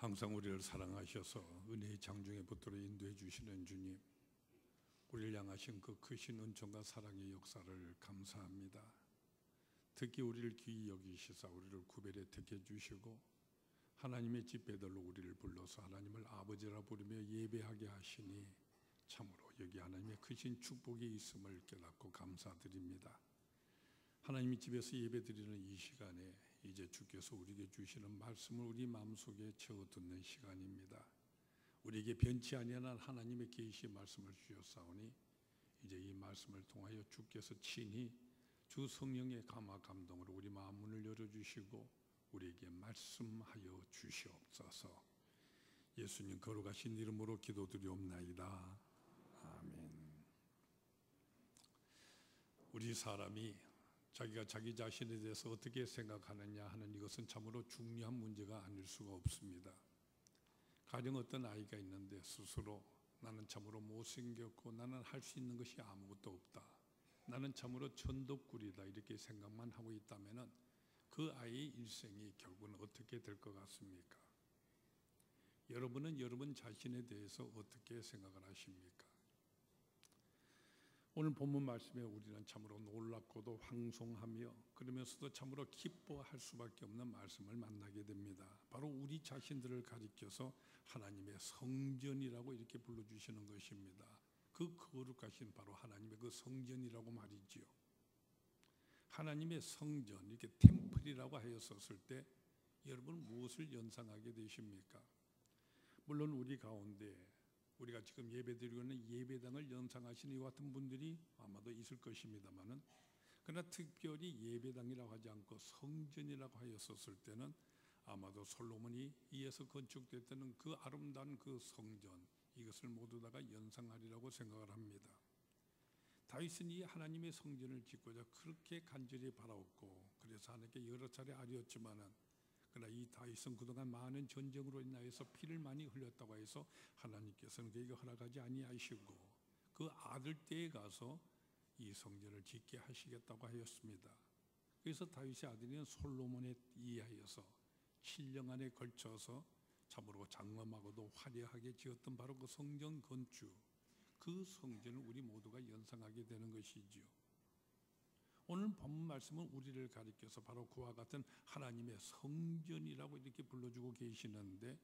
항상 우리를 사랑하셔서 은혜의 장중에 붙들어 인도해 주시는 주님, 우리를 향하신 그 크신 은총과 사랑의 역사를 감사합니다. 특히 우리를 귀히 여기시사 우리를 구별해 택해 주시고 하나님의 집배들로 우리를 불러서 하나님을 아버지라 부르며 예배하게 하시니 참으로 여기 하나님의 크신 축복이 있음을 깨닫고 감사드립니다. 하나님의 집에서 예배드리는 이 시간에 이제 주께서 우리에게 주시는 말씀을 우리 마음속에 채워 듣는 시간입니다. 우리에게 변치 아니하는 하나님의 계시의 말씀을 주셨사오니 이제 이 말씀을 통하여 주께서 친히 주 성령의 감화 감동으로 우리 마음 문을 열어주시고 우리에게 말씀하여 주시옵소서. 예수님 거룩하신 이름으로 기도드리옵나이다. 아멘. 우리 사람이 자기가 자기 자신에 대해서 어떻게 생각하느냐 하는 이것은 참으로 중요한 문제가 아닐 수가 없습니다. 가령 어떤 아이가 있는데 스스로 나는 참으로 못생겼고 나는 할 수 있는 것이 아무것도 없다, 나는 참으로 천덕꾸리다 이렇게 생각만 하고 있다면 그 아이의 일생이 결국은 어떻게 될 것 같습니까? 여러분은 여러분 자신에 대해서 어떻게 생각을 하십니까? 오늘 본문 말씀에 우리는 참으로 놀랍고도 황송하며 그러면서도 참으로 기뻐할 수밖에 없는 말씀을 만나게 됩니다. 바로 우리 자신들을 가리켜서 하나님의 성전이라고 이렇게 불러주시는 것입니다. 그 거룩하신 바로 하나님의 그 성전이라고 말이지요. 하나님의 성전, 이렇게 템플이라고 하였었을 때 여러분 무엇을 연상하게 되십니까? 물론 우리 가운데 우리가 지금 예배드리고 있는 예배당을 연상하시는 이와 같은 분들이 아마도 있을 것입니다만은, 그러나 특별히 예배당이라고 하지 않고 성전이라고 하였었을 때는 아마도 솔로몬이 이에서 건축됐다는 그 아름다운 그 성전, 이것을 모두 다가 연상하리라고 생각을 합니다. 다윗은 이 하나님의 성전을 짓고자 그렇게 간절히 바라었고 그래서 하나님께 여러 차례 아뢰었지만은, 그러나 이 다윗은 그동안 많은 전쟁으로 인하여서 피를 많이 흘렸다고 해서 하나님께서는 그에게 허락하지 아니하시고 그 아들 때에 가서 이 성전을 짓게 하시겠다고 하였습니다. 그래서 다윗의 아들인 솔로몬에 의하여서 7년 안에 걸쳐서 참으로 장엄하고도 화려하게 지었던 바로 그 성전 건축, 그 성전을 우리 모두가 연상하게 되는 것이지요. 오늘 본문 말씀은 우리를 가리켜서 바로 그와 같은 하나님의 성전이라고 이렇게 불러주고 계시는데,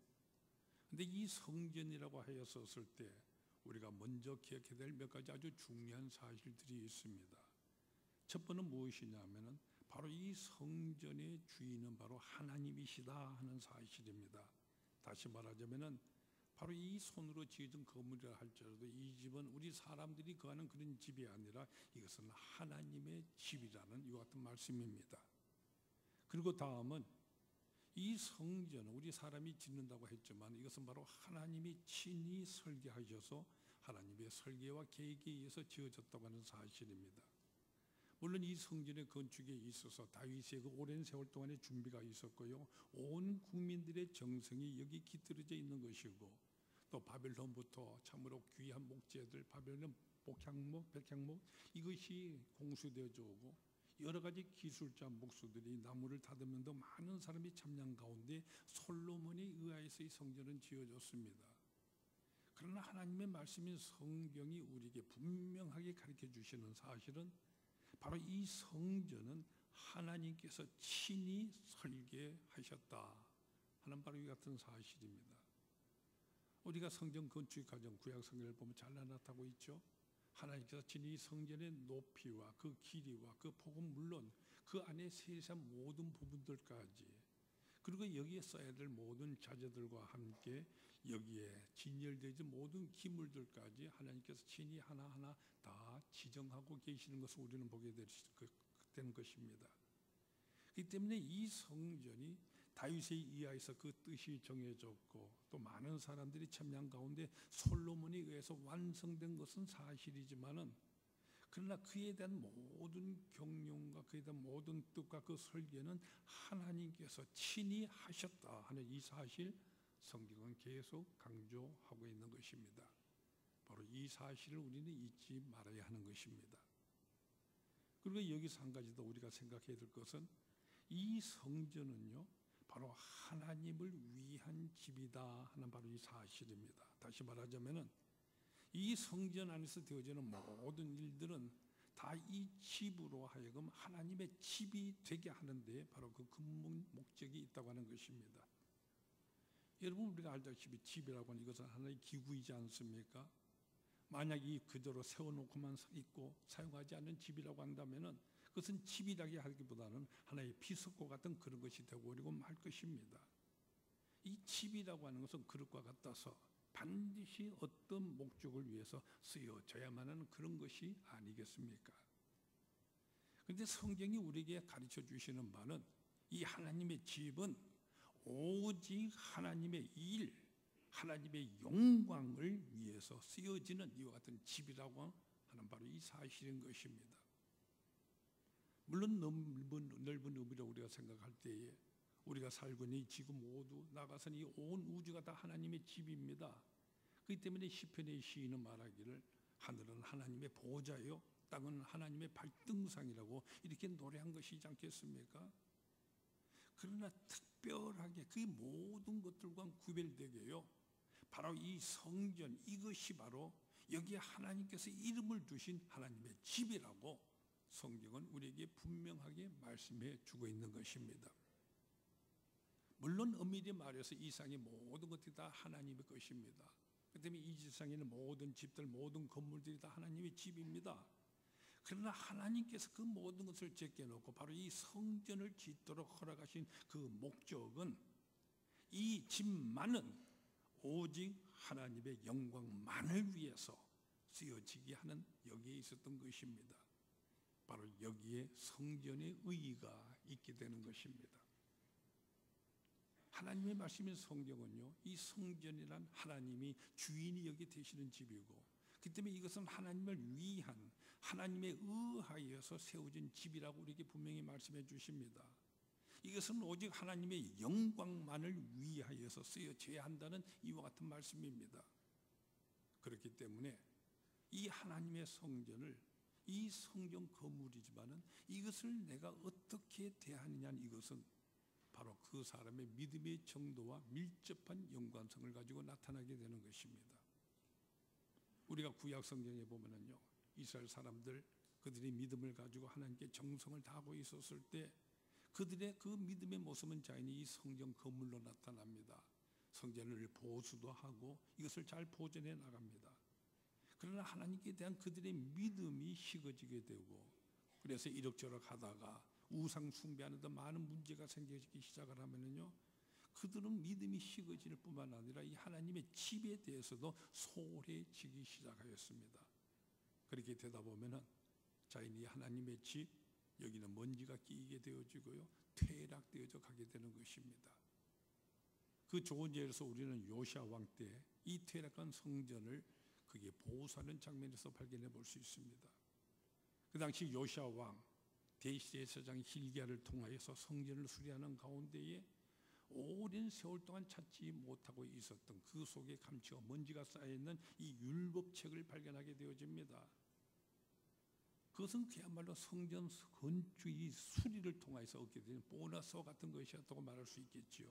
근데 이 성전이라고 하였었을 때 우리가 먼저 기억해야 될 몇 가지 아주 중요한 사실들이 있습니다. 첫 번째는 무엇이냐면은 바로 이 성전의 주인은 바로 하나님이시다 하는 사실입니다. 다시 말하자면은 바로 이 손으로 지어진 건물이라 할지라도 이 집은 우리 사람들이 거하는 그런 집이 아니라 이것은 하나님의 집이라는 이와 같은 말씀입니다. 그리고 다음은 이 성전은 우리 사람이 짓는다고 했지만 이것은 바로 하나님이 친히 설계하셔서 하나님의 설계와 계획에 의해서 지어졌다고 하는 사실입니다. 물론 이 성전의 건축에 있어서 다윗의 그 오랜 세월 동안의 준비가 있었고요, 온 국민들의 정성이 여기 깃들어져 있는 것이고, 또 바벨론부터 참으로 귀한 목재들, 바벨론 복향목, 백향목, 이것이 공수되어져 오고 여러 가지 기술자 목수들이 나무를 다듬는 많은 사람이 참여한 가운데 솔로몬에 의하여서 이 성전은 지어졌습니다. 그러나 하나님의 말씀인 성경이 우리에게 분명하게 가르쳐 주시는 사실은 바로 이 성전은 하나님께서 친히 설계하셨다 하는 바로 이 같은 사실입니다. 우리가 성전 건축 과정 구약 성경을 보면 잘 나타나고 있죠. 하나님께서 친히 성전의 높이와 그 길이와 그 폭은 물론 그 안에 세세한 모든 부분들까지, 그리고 여기에 써야 될 모든 자재들과 함께 여기에 진열되지 모든 기물들까지 하나님께서 친히 하나하나 다 지정하고 계시는 것을 우리는 보게 되는 것입니다. 그렇기 때문에 이 성전이 다윗에 의하여서 그 뜻이 정해졌고 또 많은 사람들이 참여한 가운데 솔로몬에 의해서 완성된 것은 사실이지만은, 그러나 그에 대한 모든 경륜과 그에 대한 모든 뜻과 그 설계는 하나님께서 친히 하셨다 하는 이 사실, 성경은 계속 강조하고 있는 것입니다. 바로 이 사실을 우리는 잊지 말아야 하는 것입니다. 그리고 여기서 한 가지 더 우리가 생각해야 될 것은 이 성전은요 바로 하나님을 위한 집이다 하는 바로 이 사실입니다. 다시 말하자면은 이 성전 안에서 되어지는 모든 일들은 다 이 집으로 하여금 하나님의 집이 되게 하는데 바로 그 근본 목적이 있다고 하는 것입니다. 여러분, 우리가 알다시피 집이라고 하는 이것은 하나의 기구이지 않습니까? 만약 이 그대로 세워놓고만 있고 사용하지 않는 집이라고 한다면은 그것은 집이라기 하기보다는 하나의 비석과 같은 그런 것이 되어버리고 말 것입니다. 이 집이라고 하는 것은 그릇과 같아서 반드시 어떤 목적을 위해서 쓰여져야만 하는 그런 것이 아니겠습니까? 그런데 성경이 우리에게 가르쳐 주시는 바는 이 하나님의 집은 오직 하나님의 일, 하나님의 영광을 위해서 쓰여지는 이와 같은 집이라고 하는 바로 이 사실인 것입니다. 물론 넓은 의미로 우리가 생각할 때에 우리가 살고 있는 이 지구 모두 나가서는 이 온 우주가 다 하나님의 집입니다. 그렇기 때문에 시편의 시인은 말하기를 하늘은 하나님의 보좌요 땅은 하나님의 발등상이라고 이렇게 노래한 것이지 않겠습니까? 그러나 특별하게 그 모든 것들과 구별되게요, 바로 이 성전, 이것이 바로 여기에 하나님께서 이름을 두신 하나님의 집이라고 성경은 우리에게 분명하게 말씀해 주고 있는 것입니다. 물론 엄밀히 말해서 이 세상의 모든 것들이 다 하나님의 것입니다. 그 때문에 이 세상에는 모든 집들, 모든 건물들이 다 하나님의 집입니다. 그러나 하나님께서 그 모든 것을 제껴놓고 바로 이 성전을 짓도록 허락하신 그 목적은 이 집만은 오직 하나님의 영광만을 위해서 쓰여지게 하는 여기에 있었던 것입니다. 바로 여기에 성전의 의의가 있게 되는 것입니다. 하나님의 말씀인 성경은요, 이 성전이란 하나님이 주인이 여기 되시는 집이고, 그 때문에 이것은 하나님을 위한, 하나님에 의하여서 세워진 집이라고 우리에게 분명히 말씀해 주십니다. 이것은 오직 하나님의 영광만을 위하여서 쓰여져야 한다는 이와 같은 말씀입니다. 그렇기 때문에 이 하나님의 성전을, 이 성전 건물이지만은 이것을 내가 어떻게 대하느냐는 이것은 바로 그 사람의 믿음의 정도와 밀접한 연관성을 가지고 나타나게 되는 것입니다. 우리가 구약 성경에 보면은요, 이스라엘 사람들 그들이 믿음을 가지고 하나님께 정성을 다하고 있었을 때 그들의 그 믿음의 모습은 자연히 이 성전 건물로 나타납니다. 성전을 보수도 하고 이것을 잘 보존해 나갑니다. 그러나 하나님께 대한 그들의 믿음이 식어지게 되고, 그래서 이럭저럭 하다가 우상 숭배하는 데 많은 문제가 생기기 시작을 하면은요, 그들은 믿음이 식어질 뿐만 아니라 이 하나님의 집에 대해서도 소홀해지기 시작하였습니다. 그렇게 되다 보면은 자연히 하나님의 집, 여기는 먼지가 끼게 되어지고요, 퇴락되어져 가게 되는 것입니다. 그 좋은 예에서 우리는 요시아 왕 때 이 퇴락한 성전을 그게 보호하는 장면에서 발견해 볼 수 있습니다. 그 당시 요시아 왕 대제사장 hil기야를 통하여서 성전을 수리하는 가운데에 오랜 세월 동안 찾지 못하고 있었던 그 속에 감추어 먼지가 쌓여있는 이 율법책을 발견하게 되어집니다. 그것은 그야말로 성전 건축의 수리를 통해서 얻게 된 보너스와 같은 것이었다고 말할 수 있겠지요.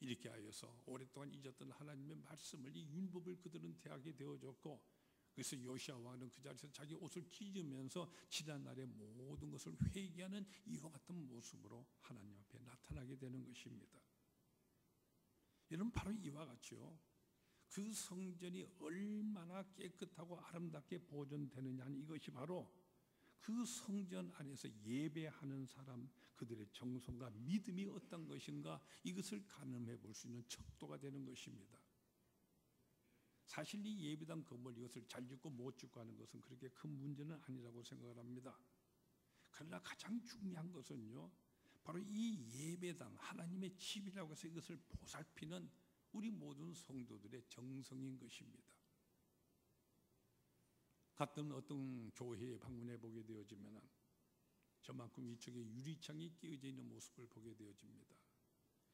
이렇게 하여서 오랫동안 잊었던 하나님의 말씀을, 이 율법을 그들은 대하게 되어졌고, 그래서 요시아 왕은 그 자리에서 자기 옷을 찢으면서 지난날의 모든 것을 회개하는 이와 같은 모습으로 하나님 앞에 나타나게 되는 것입니다. 여러분, 바로 이와 같이요, 그 성전이 얼마나 깨끗하고 아름답게 보존되느냐 하는 이것이 바로 그 성전 안에서 예배하는 사람, 그들의 정성과 믿음이 어떤 것인가, 이것을 가늠해 볼 수 있는 척도가 되는 것입니다. 사실 이 예배당 건물 이것을 잘 짓고 못 짓고 하는 것은 그렇게 큰 문제는 아니라고 생각을 합니다. 그러나 가장 중요한 것은요, 바로 이 예배당, 하나님의 집이라고 해서 이것을 보살피는 우리 모든 성도들의 정성인 것입니다. 가끔 어떤 교회에 방문해 보게 되어지면 저만큼 이쪽에 유리창이 끼어져 있는 모습을 보게 되어집니다.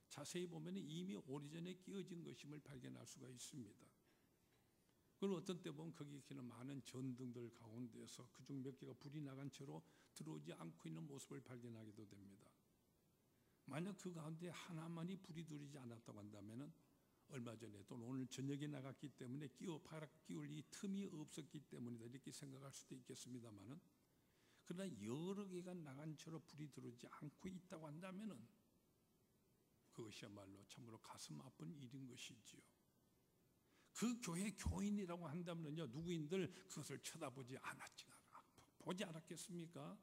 자세히 보면 이미 오래전에 끼어진 것임을 발견할 수가 있습니다. 그리고 어떤 때 보면 거기 있는 많은 전등들 가운데서 그중 몇 개가 불이 나간 채로 들어오지 않고 있는 모습을 발견하기도 됩니다. 만약 그 가운데 하나만이 불이 들어오지 않았다고 한다면 얼마 전에 또 오늘 저녁에 나갔기 때문에 끼울 이 틈이 없었기 때문이다 이렇게 생각할 수도 있겠습니다만은, 그러나 여러 개가 나간 채로 불이 들어오지 않고 있다고 한다면은 그것이야말로 참으로 가슴 아픈 일인 것이지요. 그 교회 교인이라고 한다면요, 누구인들 그것을 쳐다보지 보지 않았겠습니까?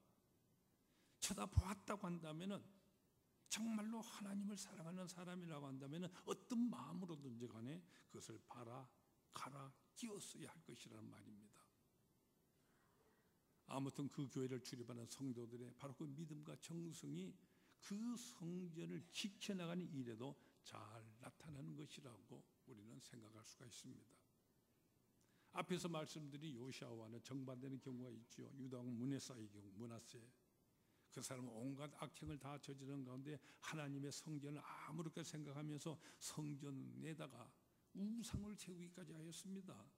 쳐다보았다고 한다면은 정말로 하나님을 사랑하는 사람이라고 한다면은 어떤 마음으로든지 간에 그것을 갈아 끼웠어야 할 것이라는 말입니다. 아무튼 그 교회를 출입하는 성도들의 바로 그 믿음과 정성이 그 성전을 지켜나가는 일에도 잘 나타나는 것이라고 우리는 생각할 수가 있습니다. 앞에서 말씀드린 요시아와는 정반되는 경우가 있죠. 유다 왕 므낫세의 경우, 므낫세. 그 사람은 온갖 악행을 다 저지른 가운데 하나님의 성전을 아무렇게 생각하면서 성전에다가 우상을 세우기까지 하였습니다.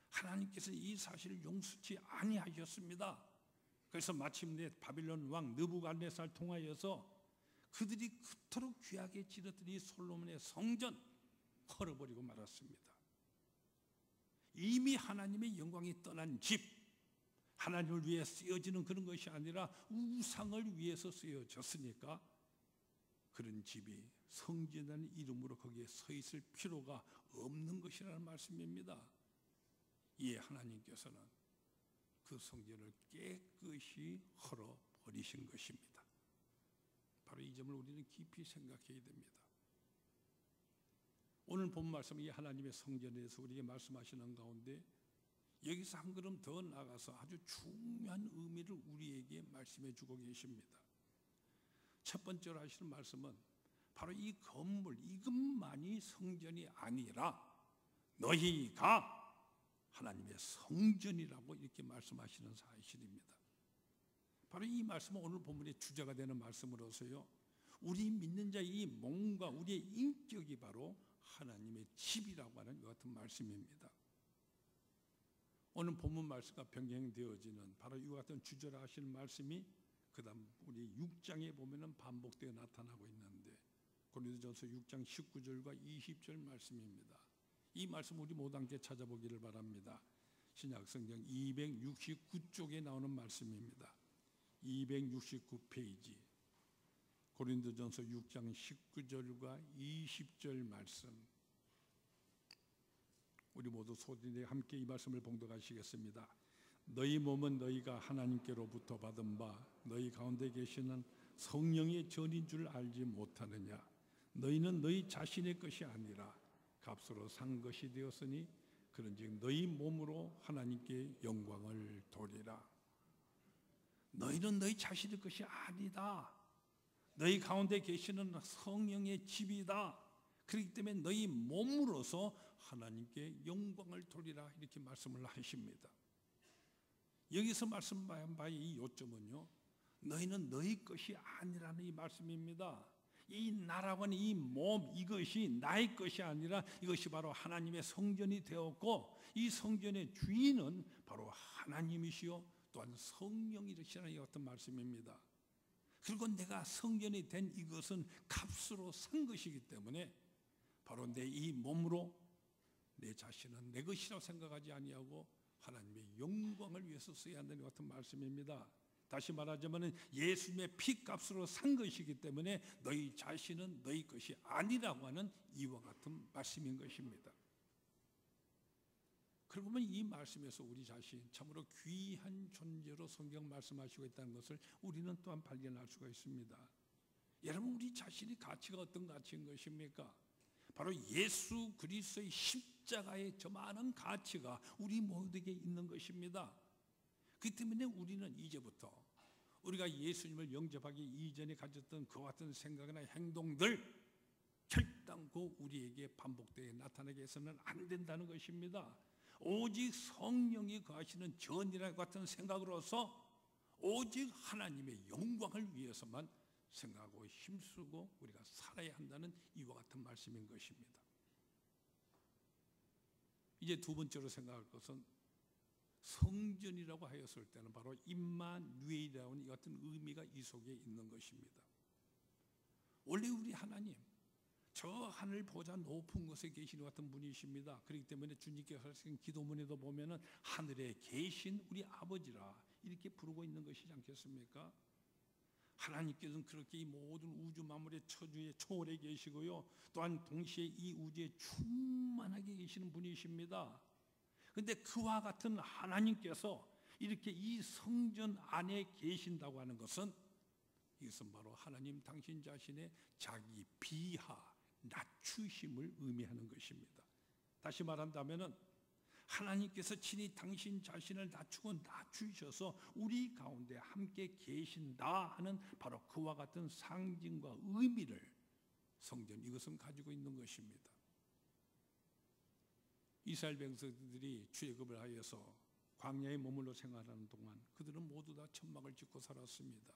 하나님께서 이 사실을 용서치 아니하셨습니다. 그래서 마침내 바빌론 왕 느부갓네살 통하여서 그들이 그토록 귀하게 지었던 이 솔로몬의 성전 헐어버리고 말았습니다. 이미 하나님의 영광이 떠난 집, 하나님을 위해 쓰여지는 그런 것이 아니라 우상을 위해서 쓰여졌으니까 그런 집이 성전이라는 이름으로 거기에 서 있을 필요가 없는 것이라는 말씀입니다. 이에 하나님께서는 그 성전을 깨끗이 헐어버리신 것입니다. 바로 이 점을 우리는 깊이 생각해야 됩니다. 오늘 본 말씀, 이 하나님의 성전에 대해서 우리에게 말씀하시는 가운데 여기서 한 걸음 더 나가서 아주 중요한 의미를 우리에게 말씀해 주고 계십니다. 첫 번째로 하시는 말씀은 바로 이 건물, 이것만이 성전이 아니라 너희가 하나님의 성전이라고 이렇게 말씀하시는 사실입니다. 바로 이 말씀은 오늘 본문의 주제가 되는 말씀으로서요, 우리 믿는 자의 이 몸과 우리의 인격이 바로 하나님의 집이라고 하는 이 같은 말씀입니다. 오늘 본문 말씀과 변경되어지는 바로 이와 같은 주제로 하시는 말씀이 그 다음 우리 6장에 보면은 반복되어 나타나고 있는데, 고린도전서 6장 19절과 20절 말씀입니다. 이 말씀 우리 모두 함께 찾아보기를 바랍니다. 신약성경 269쪽에 나오는 말씀입니다. 269페이지 고린도전서 6장 19절과 20절 말씀, 우리 모두 소리내 함께 이 말씀을 봉독하시겠습니다. 너희 몸은 너희가 하나님께로부터 받은 바 너희 가운데 계시는 성령의 전인 줄 알지 못하느냐. 너희는 너희 자신의 것이 아니라 값으로 산 것이 되었으니 그런즉 너희 몸으로 하나님께 영광을 돌리라. 너희는 너희 자신의 것이 아니다. 너희 가운데 계시는 성령의 집이다. 그렇기 때문에 너희 몸으로서 하나님께 영광을 돌리라 이렇게 말씀을 하십니다. 여기서 말씀한 바의 이 요점은요, 너희는 너희 것이 아니라는 이 말씀입니다. 이 나라고 하는 이 몸, 이것이 나의 것이 아니라 이것이 바로 하나님의 성전이 되었고, 이 성전의 주인은 바로 하나님이시요 또한 성령이시라는 이 같은 말씀입니다. 그리고 내가 성전이 된 이것은 값으로 산 것이기 때문에 바로 내 이 몸으로 내 자신은 내 것이라고 생각하지 아니하고 하나님의 영광을 위해서 써야 한다는 것 같은 말씀입니다. 다시 말하자면 예수님의 피값으로 산 것이기 때문에 너희 자신은 너희 것이 아니라고 하는 이와 같은 말씀인 것입니다. 그러고 보면 이 말씀에서 우리 자신 참으로 귀한 존재로 성경 말씀하시고 있다는 것을 우리는 또한 발견할 수가 있습니다. 여러분, 우리 자신의 가치가 어떤 가치인 것입니까? 바로 예수 그리스도의 십자가의 저 많은 가치가 우리 모두에게 있는 것입니다. 그렇기 때문에 우리는 이제부터 우리가 예수님을 영접하기 이전에 가졌던 그와 같은 생각이나 행동들 결단코 우리에게 반복되어 나타나게 해서는 안 된다는 것입니다. 오직 성령이 거하시는 전이라 같은 생각으로서 오직 하나님의 영광을 위해서만 생각하고 힘쓰고 우리가 살아야 한다는 이와 같은 말씀인 것입니다. 이제 두 번째로 생각할 것은 성전이라고 하였을 때는 바로 임마누엘이라는 이 같은 의미가 이 속에 있는 것입니다. 원래 우리 하나님, 저 하늘 보좌 높은 곳에 계시는 것 같은 분이십니다. 그렇기 때문에 주님께서 하신 기도문에도 보면은 하늘에 계신 우리 아버지라 이렇게 부르고 있는 것이지 않겠습니까? 하나님께서는 그렇게 이 모든 우주 만물의 처주에 초월해 계시고요. 또한 동시에 이 우주에 충만하게 계시는 분이십니다. 그런데 그와 같은 하나님께서 이렇게 이 성전 안에 계신다고 하는 것은 이것은 바로 하나님 당신 자신의 자기 비하, 낮추심을 의미하는 것입니다. 다시 말한다면 하나님께서 친히 당신 자신을 낮추고 낮추셔서 우리 가운데 함께 계신다 하는 바로 그와 같은 상징과 의미를 성전 이것은 가지고 있는 것입니다. 이스라엘 백성들이 출애굽을 하여서 광야에 머물러 생활하는 동안 그들은 모두 다 천막을 짓고 살았습니다.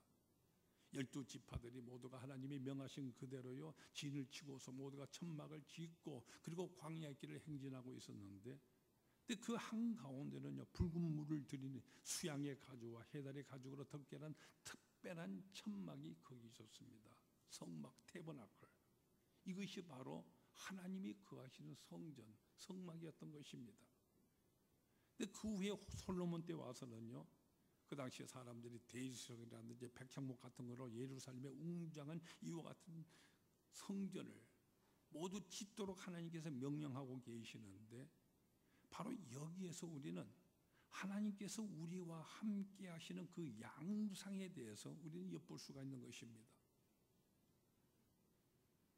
12지파들이 모두가 하나님이 명하신 그대로요 진을 치고서 모두가 천막을 짓고 그리고 광야의 길을 행진하고 있었는데 그 한가운데는요 붉은 물을 들이는 수양의 가죽과 해달의 가죽으로 덮개난 특별한 천막이 거기 있었습니다. 성막 태버나클, 이것이 바로 하나님이 거하시는 성전 성막이었던 것입니다. 근데 그 후에 솔로몬 때 와서는요 그 당시에 사람들이 대리석이라든지 백향목 같은 거로 예루살렘에 웅장한 이와 같은 성전을 모두 짓도록 하나님께서 명령하고 계시는데 바로 여기에서 우리는 하나님께서 우리와 함께 하시는 그 양상에 대해서 우리는 엿볼 수가 있는 것입니다.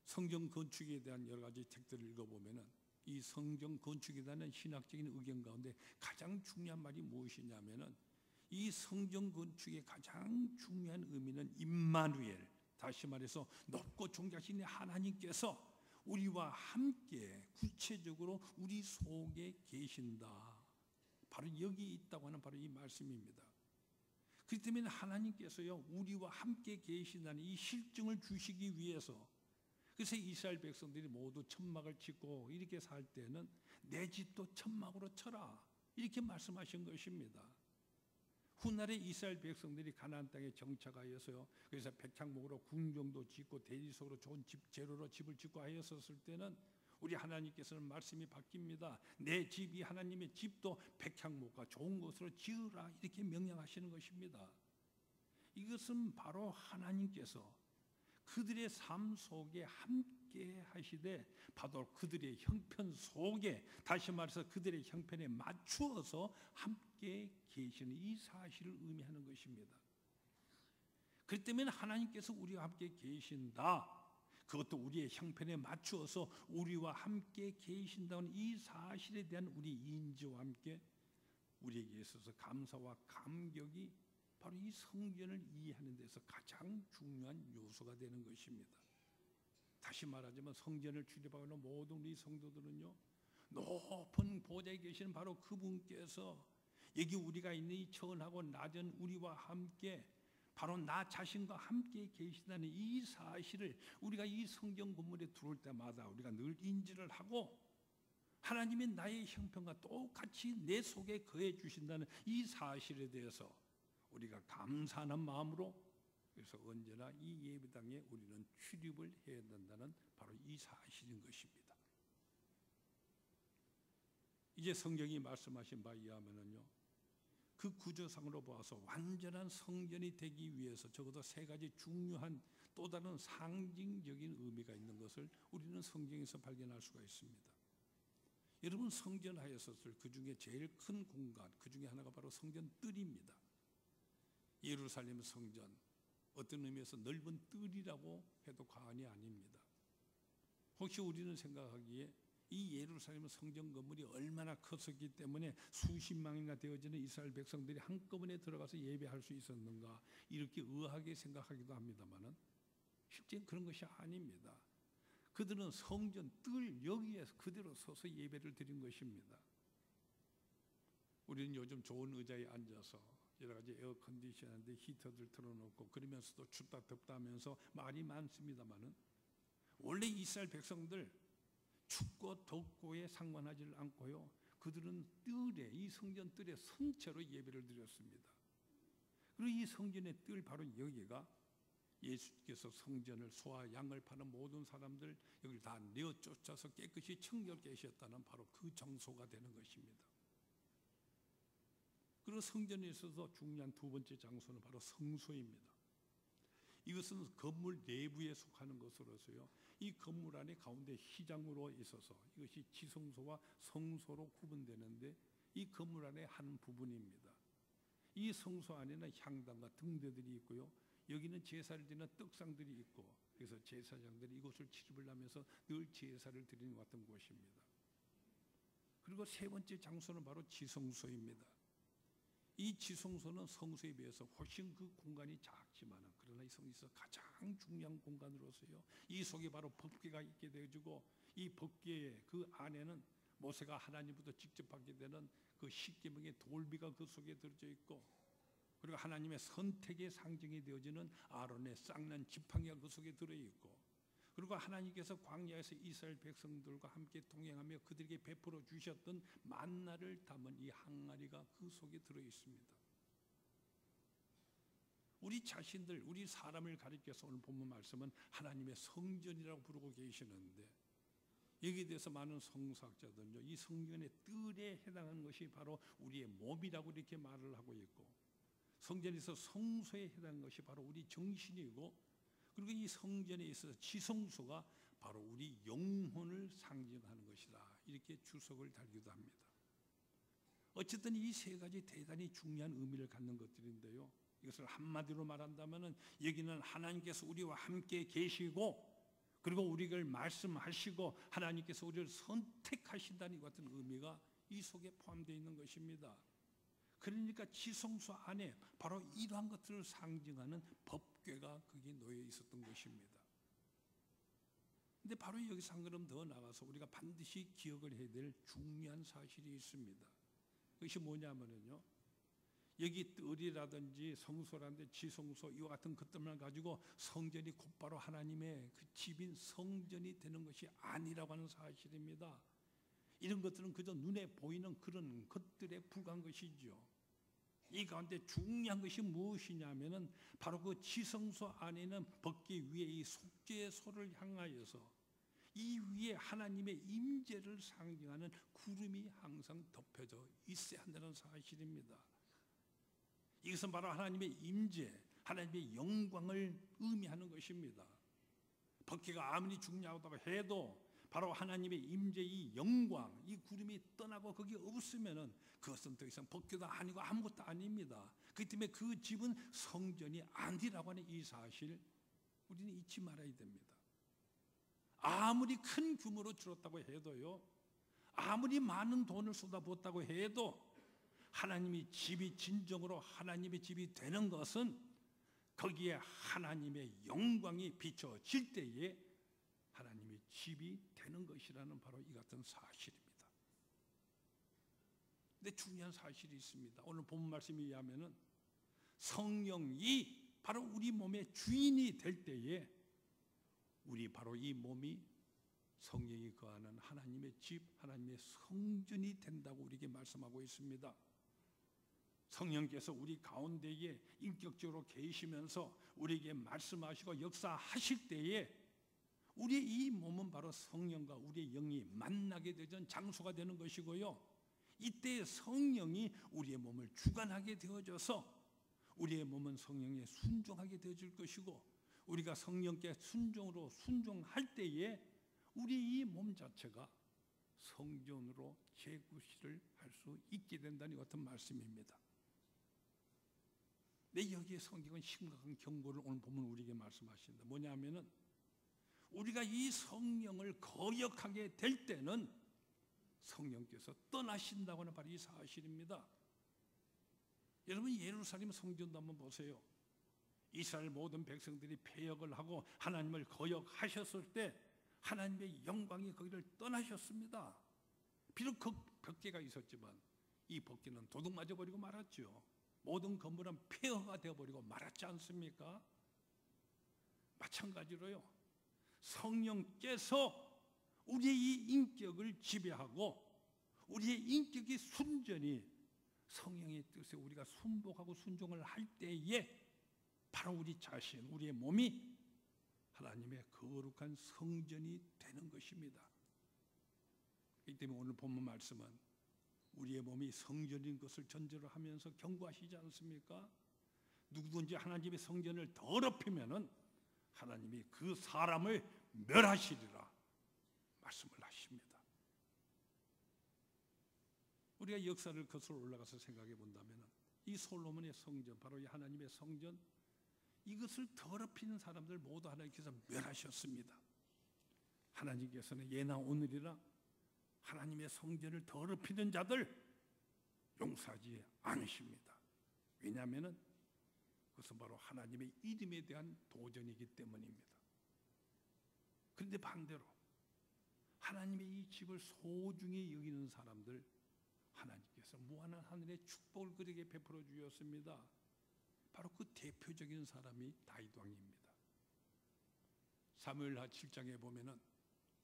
성전 건축에 대한 여러 가지 책들을 읽어보면은 이 성전 건축에 대한 신학적인 의견 가운데 가장 중요한 말이 무엇이냐면은 이 성전 건축의 가장 중요한 의미는 임마누엘, 다시 말해서 높고 존귀하신 하나님께서 우리와 함께 구체적으로 우리 속에 계신다. 바로 여기 있다고 하는 바로 이 말씀입니다. 그렇기 때문에 하나님께서요 우리와 함께 계신다는 이 실증을 주시기 위해서 그래서 이스라엘 백성들이 모두 천막을 짓고 이렇게 살 때는 내 집도 천막으로 쳐라 이렇게 말씀하신 것입니다. 훗날에 이스라엘 백성들이 가나안 땅에 정착하여서요 그래서 백향목으로 궁정도 짓고 대리석으로 좋은 집 재료로 집을 짓고 하였었을 때는 우리 하나님께서는 말씀이 바뀝니다. 내 집이 하나님의 집도 백향목과 좋은 것으로 지으라 이렇게 명령하시는 것입니다. 이것은 바로 하나님께서 그들의 삶 속에 함께 하시되 바로 그들의 형편 속에 다시 말해서 그들의 형편에 맞추어서 함께 계시는 이 사실을 의미하는 것입니다. 그렇기 때문에 하나님께서 우리와 함께 계신다. 그것도 우리의 형편에 맞추어서 우리와 함께 계신다는 이 사실에 대한 우리 인지와 함께 우리에게 있어서 감사와 감격이 바로 이 성전을 이해하는 데서 가장 중요한 요소가 되는 것입니다. 다시 말하자면 성전을 출입하는 모든 우리 성도들은요 높은 보좌에 계시는 바로 그분께서 여기 우리가 있는 이 천하고 낮은 우리와 함께 바로 나 자신과 함께 계시다는 이 사실을 우리가 이 성전 건물에 들어올 때마다 우리가 늘 인지를 하고 하나님이 나의 형편과 똑같이 내 속에 거해 주신다는 이 사실에 대해서 우리가 감사하는 마음으로 그래서 언제나 이 예배당에 우리는 출입을 해야 된다는 바로 이 사실인 것입니다. 이제 성경이 말씀하신 바에 의하면요 그 구조상으로 보아서 완전한 성전이 되기 위해서 적어도 세 가지 중요한 또 다른 상징적인 의미가 있는 것을 우리는 성경에서 발견할 수가 있습니다. 여러분 성전 하였었을 그 중에 제일 큰 공간 그 중에 하나가 바로 성전 뜰입니다. 예루살렘 성전 어떤 의미에서 넓은 뜰이라고 해도 과언이 아닙니다. 혹시 우리는 생각하기에 이 예루살렘 성전 건물이 얼마나 컸었기 때문에 수십만이나 되어지는 이스라엘 백성들이 한꺼번에 들어가서 예배할 수 있었는가 이렇게 의아하게 생각하기도 합니다만은 실제 그런 것이 아닙니다. 그들은 성전 뜰 여기에서 그대로 서서 예배를 드린 것입니다. 우리는 요즘 좋은 의자에 앉아서 여러 가지 에어컨디션인데 히터들 틀어놓고 그러면서도 춥다 덥다 하면서 말이 많습니다만은 원래 이스라엘 백성들 춥고 덥고에 상관하지를 않고요 그들은 뜰에 이 성전 뜰에 선 채로 예배를 드렸습니다. 그리고 이 성전의 뜰 바로 여기가 예수께서 성전을 소와 양을 파는 모든 사람들 여기를 다 내어 쫓아서 깨끗이 청결케 하셨다는 바로 그 장소가 되는 것입니다. 그리고 성전에 있어서 중요한 두 번째 장소는 바로 성소입니다. 이것은 건물 내부에 속하는 것으로서요, 이 건물 안에 가운데 휘장으로 있어서 이것이 지성소와 성소로 구분되는데 이 건물 안에 한 부분입니다. 이 성소 안에는 향단과 등대들이 있고요, 여기는 제사를 드리는 떡상들이 있고, 그래서 제사장들이 이곳을 출입을 하면서 늘 제사를 드리는 같은 곳입니다. 그리고 세 번째 장소는 바로 지성소입니다. 이 지성소는 성소에 비해서 훨씬 그 공간이 작지만, 그러나 이 성에서 가장 중요한 공간으로서요, 이 속에 바로 법궤가 있게 되어지고, 이 법궤의 그 안에는 모세가 하나님부터 직접 받게 되는 그 십계명의 돌비가 그 속에 들어져 있고, 그리고 하나님의 선택의 상징이 되어지는 아론의 쌍난 지팡이가 그 속에 들어있고, 그리고 하나님께서 광야에서 이스라엘 백성들과 함께 동행하며 그들에게 베풀어 주셨던 만나를 담은 이 항아리가 그 속에 들어있습니다. 우리 자신들, 우리 사람을 가리켜서 오늘 본문 말씀은 하나님의 성전이라고 부르고 계시는데, 여기에 대해서 많은 성서학자들은요, 이 성전의 뜰에 해당하는 것이 바로 우리의 몸이라고 이렇게 말을 하고 있고, 성전에서 성소에 해당하는 것이 바로 우리 정신이고, 그리고 이 성전에 있어서 지성소가 바로 우리 영혼을 상징하는 것이다, 이렇게 주석을 달기도 합니다. 어쨌든 이 세 가지 대단히 중요한 의미를 갖는 것들인데요, 이것을 한마디로 말한다면 여기는 하나님께서 우리와 함께 계시고, 그리고 우리를 말씀하시고 하나님께서 우리를 선택하신다는 것 같은 의미가 이 속에 포함되어 있는 것입니다. 그러니까 지성소 안에 바로 이러한 것들을 상징하는 법궤가 거기에 놓여 있었던 것입니다. 근데 바로 여기서 한 걸음 더 나가서 우리가 반드시 기억을 해야 될 중요한 사실이 있습니다. 그것이 뭐냐면요, 여기 뜰이라든지 성소라든지 지성소 이와 같은 것들만 가지고 성전이 곧바로 하나님의 그 집인 성전이 되는 것이 아니라고 하는 사실입니다. 이런 것들은 그저 눈에 보이는 그런 것들에 불과한 것이죠. 이 가운데 중요한 것이 무엇이냐면은 바로 그 지성소 안에는 법궤 위에 이 속죄소를 향하여서 이 위에 하나님의 임재를 상징하는 구름이 항상 덮여져 있어야 한다는 사실입니다. 이것은 바로 하나님의 임재, 하나님의 영광을 의미하는 것입니다. 법궤가 아무리 중요하다고 해도 바로 하나님의 임재의 영광, 이 구름이 떠나고 거기 없으면은 그것은 더 이상 법궤도 아니고 아무것도 아닙니다. 그렇기 때문에 그 집은 성전이 아니라고 하는 이 사실 우리는 잊지 말아야 됩니다. 아무리 큰 규모로 줄었다고 해도요, 아무리 많은 돈을 쏟아부었다고 해도 하나님의 집이 진정으로 하나님의 집이 되는 것은 거기에 하나님의 영광이 비춰질 때에 하나님의 집이 되는 것이라는 바로 이 같은 사실입니다. 근데 중요한 사실이 있습니다. 오늘 본문 말씀에 의하면은 성령이 바로 우리 몸의 주인이 될 때에 우리 바로 이 몸이 성령이 거하는 하나님의 집, 하나님의 성전이 된다고 우리에게 말씀하고 있습니다. 성령께서 우리 가운데에 인격적으로 계시면서 우리에게 말씀하시고 역사하실 때에 우리의 이 몸은 바로 성령과 우리의 영이 만나게 되던 장소가 되는 것이고요, 이때 성령이 우리의 몸을 주관하게 되어져서 우리의 몸은 성령에 순종하게 되어질 것이고, 우리가 성령께 순종할 때에 우리 이 몸 자체가 성전으로 재구시를 할 수 있게 된다는 같은 말씀입니다. 근데 여기에 성경은 심각한 경고를 오늘 보면 우리에게 말씀하신다. 뭐냐면은 우리가 이 성령을 거역하게 될 때는 성령께서 떠나신다고 하는 바로 이 사실입니다. 여러분, 예루살렘 성전도 한번 보세요. 이스라엘 모든 백성들이 패역을 하고 하나님을 거역하셨을 때 하나님의 영광이 거기를 떠나셨습니다. 비록 그 법궤가 있었지만 이 법궤는 도둑 맞아버리고 말았죠. 모든 건물은 폐허가 되어버리고 말았지 않습니까? 마찬가지로요, 성령께서 우리의 이 인격을 지배하고 우리의 인격의 순전히 성령의 뜻에 우리가 순복하고 순종을 할 때에 바로 우리 자신, 우리의 몸이 하나님의 거룩한 성전이 되는 것입니다. 이 때문에 오늘 본문 말씀은 우리의 몸이 성전인 것을 전제로 하면서 경고하시지 않습니까? 누구든지 하나님의 성전을 더럽히면은 하나님이 그 사람을 멸하시리라 말씀을 하십니다. 우리가 역사를 거슬러 올라가서 생각해 본다면 이 솔로몬의 성전, 바로 이 하나님의 성전, 이것을 더럽히는 사람들 모두 하나님께서 멸하셨습니다. 하나님께서는 예나 오늘이라 하나님의 성전을 더럽히는 자들 용서하지 않으십니다. 왜냐하면 그것은 바로 하나님의 이름에 대한 도전이기 때문입니다. 그런데 반대로 하나님의 이 집을 소중히 여기는 사람들, 하나님께서 무한한 하늘의 축복을 그에게 베풀어 주셨습니다. 바로 그 대표적인 사람이 다윗 왕입니다. 사무엘하 7장에 보면은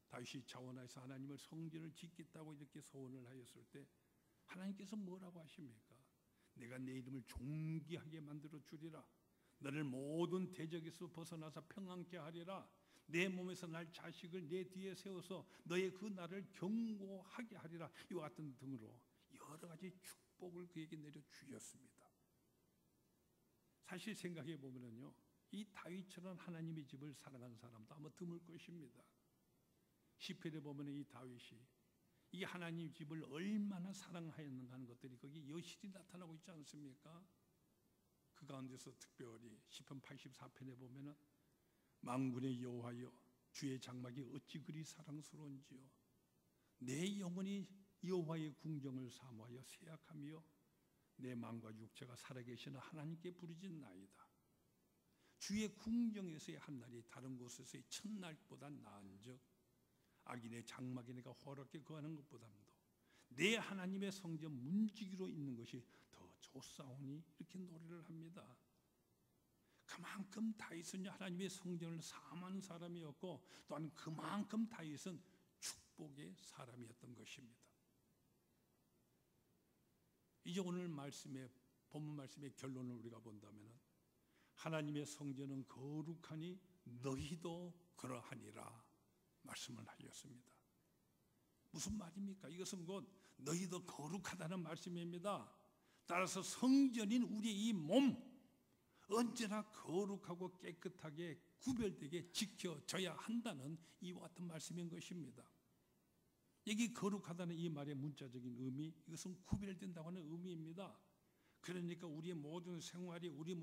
다윗이 자원하여서 하나님을 성전을 짓겠다고 이렇게 소원을 하였을 때 하나님께서 뭐라고 하십니까? 내가 내 이름을 존귀하게 만들어 주리라. 너를 모든 대적에서 벗어나서 평안케 하리라. 내 몸에서 날 자식을 내 뒤에 세워서 너의 그 날을 경고하게 하리라. 이와 같은 등으로 여러 가지 축복을 그에게 내려 주셨습니다. 사실 생각해 보면요, 이 다윗처럼 하나님의 집을 사랑하는 사람도 아마 드물 것입니다. 시편에 보면 이 다윗이 이 하나님 집을 얼마나 사랑하였는가 하는 것들이 거기 여실히 나타나고 있지 않습니까? 그 가운데서 특별히 시편 84편에 보면은 만군의 여호와여 주의 장막이 어찌 그리 사랑스러운지요. 내 영혼이 여호와의 궁정을 사모하여 세약하며 내 마음과 육체가 살아계시는 하나님께 부르짖나이다. 주의 궁정에서의 한날이 다른 곳에서의 첫날보다 나은즉 악인의 장막에 내가 호락게 거하는 것보다도 내 하나님의 성전 문지기로 있는 것이 더 좋사오니 이렇게 노래를 합니다. 그만큼 다윗은 하나님의 성전을 사모하는 사람이었고 또한 그만큼 다윗은 축복의 사람이었던 것입니다. 이제 오늘 말씀의 본문 말씀의 결론을 우리가 본다면 하나님의 성전은 거룩하니 너희도 그러하니라 말씀을 하셨습니다. 무슨 말입니까? 이것은 곧 너희도 거룩하다는 말씀입니다. 따라서 성전인 우리의 이 몸 언제나 거룩하고 깨끗하게 구별되게 지켜져야 한다는 이와 같은 말씀인 것입니다. 여기 거룩하다는 이 말의 문자적인 의미, 이것은 구별된다고 하는 의미입니다. 그러니까 우리의 모든 생활이, 우리의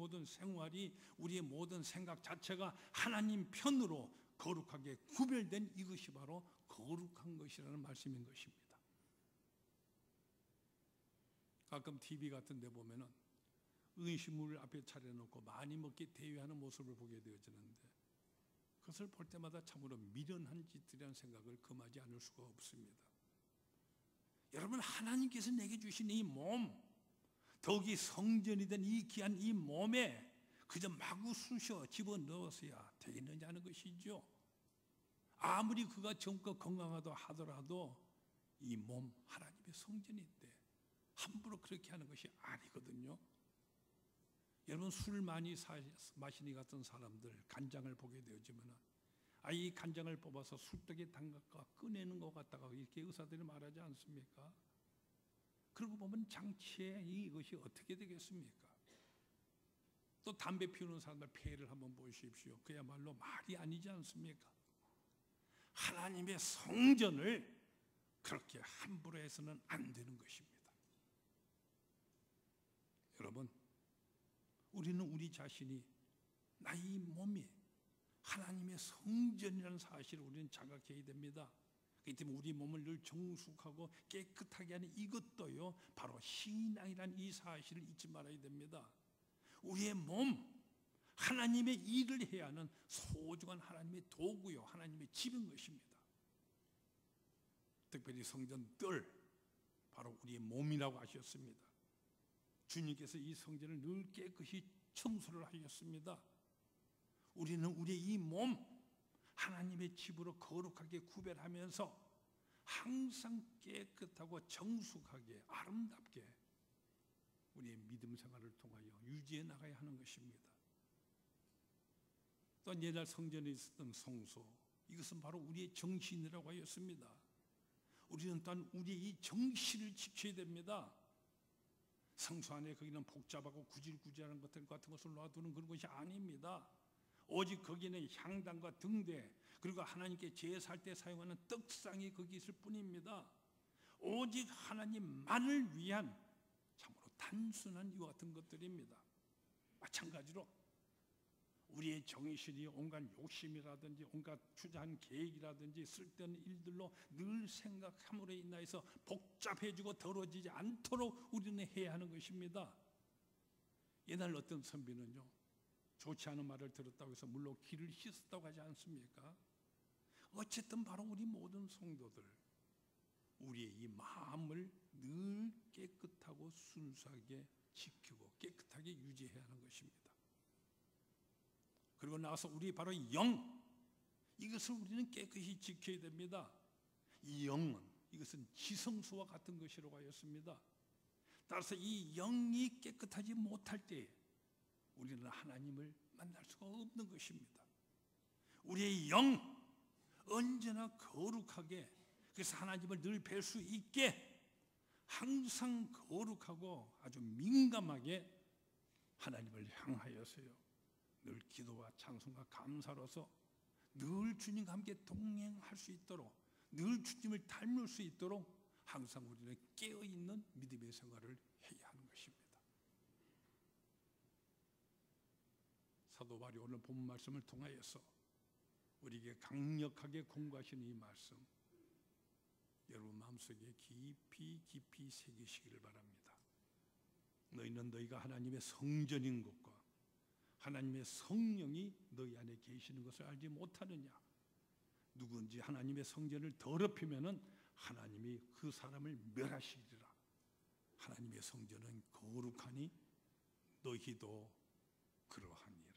모든 생각 자체가 하나님 편으로 거룩하게 구별된 이것이 바로 거룩한 것이라는 말씀인 것입니다. 가끔 TV 같은 데 보면은 은식물을 앞에 차려놓고 많이 먹게 대회하는 모습을 보게 되어지는데 그것을 볼 때마다 참으로 미련한 짓들이라는 생각을 금하지 않을 수가 없습니다. 여러분, 하나님께서 내게 주신 이 몸, 더욱이 성전이 된 이 귀한 이 몸에 그저 마구 쑤셔 집어넣어서야 되겠느냐 하는 것이죠. 아무리 그가 젊고 건강하다 하더라도 이 몸 하나님의 성전인데 함부로 그렇게 하는 것이 아니거든요. 여러분, 술 많이 마시는 같은 사람들 간장을 보게 되어지면 이 간장을 뽑아서 술떡에 담가서 꺼내는 것 같다가 이렇게 의사들이 말하지 않습니까? 그러고 보면 장치에 이것이 어떻게 되겠습니까? 또 담배 피우는 사람들 폐를 한번 보십시오. 그야말로 말이 아니지 않습니까? 하나님의 성전을 그렇게 함부로 해서는 안 되는 것입니다. 여러분, 우리는 우리 자신이 나의 몸이 하나님의 성전이라는 사실을 우리는 자각해야 됩니다. 그렇기 때문에 우리 몸을 늘 정숙하고 깨끗하게 하는 이것도요, 바로 신앙이라는 이 사실을 잊지 말아야 됩니다. 우리의 몸, 하나님의 일을 해야 하는 소중한 하나님의 도구요, 하나님의 집인 것입니다. 특별히 성전들, 바로 우리의 몸이라고 하셨습니다. 주님께서 이 성전을 늘 깨끗이 청소를 하셨습니다. 우리는 우리의 이 몸, 하나님의 집으로 거룩하게 구별하면서 항상 깨끗하고 정숙하게 아름답게 우리의 믿음 생활을 통하여 유지해 나가야 하는 것입니다. 또한 옛날 성전에 있었던 성소, 이것은 바로 우리의 정신이라고 하였습니다. 우리는 또한 우리의 이 정신을 지켜야 됩니다. 성소 안에 거기는 복잡하고 구질구질한 것들 같은 것을 놔두는 그런 것이 아닙니다. 오직 거기는 향단과 등대, 그리고 하나님께 제사할 때 사용하는 떡상이 거기 있을 뿐입니다. 오직 하나님만을 위한 참으로 단순한 이와 같은 것들입니다. 마찬가지로 우리의 정신이 온갖 욕심이라든지 온갖 추잡한 계획이라든지 쓸데없는 일들로 늘 생각함으로 인하여서 복잡해지고 더러워지지 않도록 우리는 해야 하는 것입니다. 옛날 어떤 선비는요, 좋지 않은 말을 들었다고 해서 물로 귀를 씻었다고 하지 않습니까? 어쨌든 바로 우리 모든 성도들, 우리의 이 마음을 늘 깨끗하고 순수하게 지키고 깨끗하게 유지해야 하는 것입니다. 그리고 나서 우리 바로 영, 이것을 우리는 깨끗이 지켜야 됩니다. 이 영은, 이것은 지성소와 같은 것이라고 하였습니다. 따라서 이 영이 깨끗하지 못할 때 우리는 하나님을 만날 수가 없는 것입니다. 우리의 영, 언제나 거룩하게, 그래서 하나님을 늘 뵐 수 있게 항상 거룩하고 아주 민감하게 하나님을 향하여서요, 늘 기도와 찬송과 감사로서 늘 주님과 함께 동행할 수 있도록, 늘 주님을 닮을 수 있도록 항상 우리는 깨어있는 믿음의 생활을 해야 하는 것입니다. 사도 바울이 오늘 본 말씀을 통하여서 우리에게 강력하게 공부하시는 이 말씀, 여러분 마음속에 깊이 깊이 새기시기를 바랍니다. 너희는 너희가 하나님의 성전인 것과 하나님의 성령이 너희 안에 계시는 것을 알지 못하느냐? 누구든지 하나님의 성전을 더럽히면은 하나님이 그 사람을 멸하시리라. 하나님의 성전은 거룩하니 너희도 그러하니라.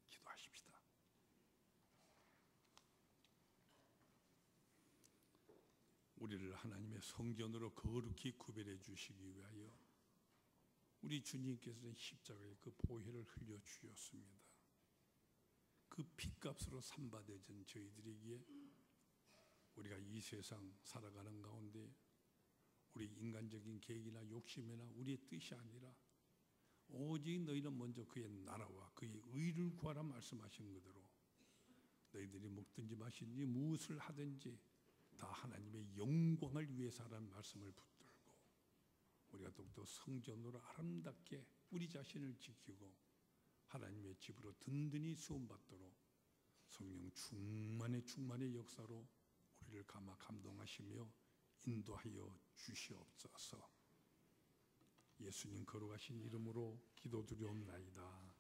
기도하십시다. 우리를 하나님의 성전으로 거룩히 구별해 주시기 위하여 우리 주님께서는 십자가에 그 보혈을 흘려 주셨습니다. 그 핏값으로 산받아진 저희들에게 우리가 이 세상 살아가는 가운데 우리 인간적인 계획이나 욕심이나 우리의 뜻이 아니라 오직 너희는 먼저 그의 나라와 그의 의를 구하라 말씀하신 그대로 너희들이 먹든지 마시든지 무엇을 하든지 다 하나님의 영광을 위해서 하라는 말씀을 붙들고 우리가 더욱더 성전으로 아름답게 우리 자신을 지키고 하나님의 집으로 든든히 수험받도록 성령 충만의 역사로 우리를 감화 감동하시며 인도하여 주시옵소서. 예수님 거룩하신 이름으로 기도드리옵나이다.